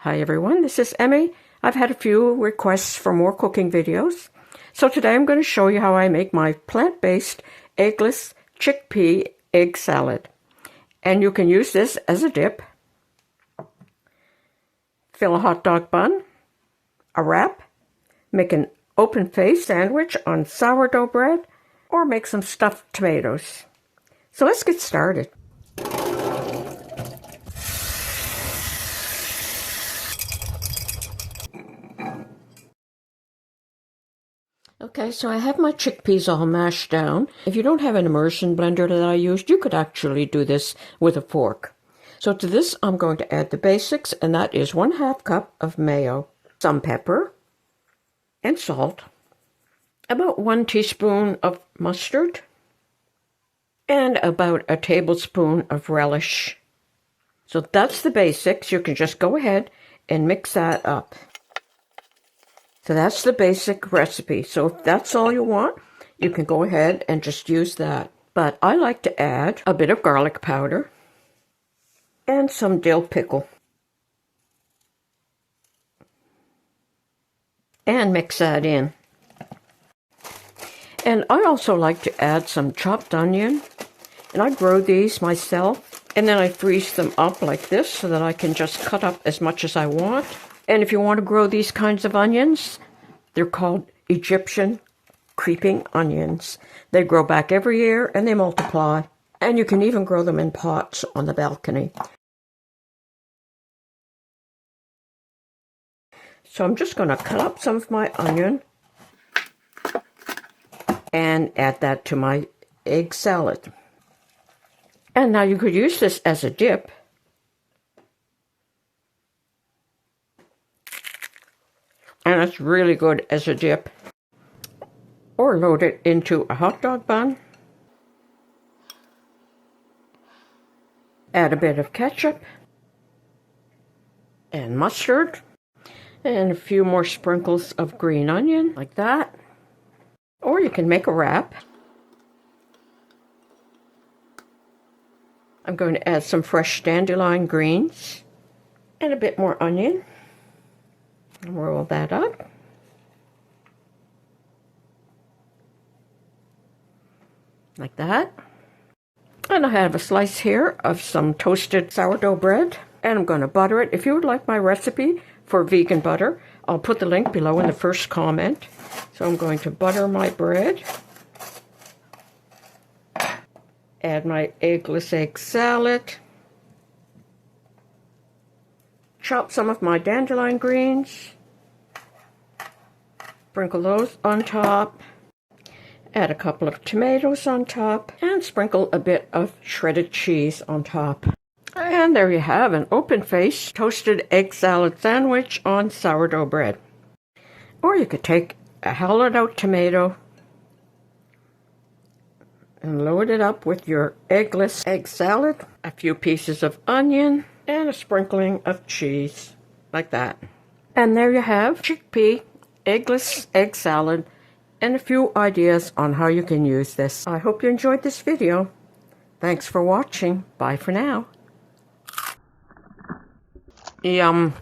Hi everyone, this is Emmy. I've had a few requests for more cooking videos. So today I'm going to show you how I make my plant-based eggless chickpea egg salad. And you can use this as a dip. Fill a hot dog bun, a wrap, make an open-faced sandwich on sourdough bread, or make some stuffed tomatoes. So let's get started. Okay, so I have my chickpeas all mashed down. If you don't have an immersion blender that I used, you could actually do this with a fork. So to this, I'm going to add the basics, and that is 1/2 cup of mayo, some pepper, and salt, about 1 teaspoon of mustard, and about a tablespoon of relish. So that's the basics. You can just go ahead and mix that up. So that's the basic recipe. So if that's all you want, you can go ahead and just use that. But I like to add a bit of garlic powder and some dill pickle. And mix that in. And I also like to add some chopped onion. And I grow these myself. And then I freeze them up like this so that I can just cut up as much as I want. And if you want to grow these kinds of onions, they're called Egyptian creeping onions. They grow back every year and they multiply. And you can even grow them in pots on the balcony. So I'm just going to cut up some of my onion and add that to my egg salad. And now you could use this as a dip. And it's really good as a dip. Or load it into a hot dog bun. Add a bit of ketchup and mustard. And a few more sprinkles of green onion, like that. Or you can make a wrap. I'm going to add some fresh dandelion greens and a bit more onion. And roll that up. Like that. And I have a slice here of some toasted sourdough bread. And I'm going to butter it. If you would like my recipe for vegan butter, I'll put the link below in the first comment. So I'm going to butter my bread. Add my eggless egg salad. Chop some of my dandelion greens. Sprinkle those on top. Add a couple of tomatoes on top. And sprinkle a bit of shredded cheese on top. And there you have an open-faced toasted egg salad sandwich on sourdough bread. Or you could take a hollowed-out tomato and load it up with your eggless egg salad, a few pieces of onion, and a sprinkling of cheese, like that. And there you have chickpea eggless egg salad and a few ideas on how you can use this. I hope you enjoyed this video. Thanks for watching. Bye for now. Yum.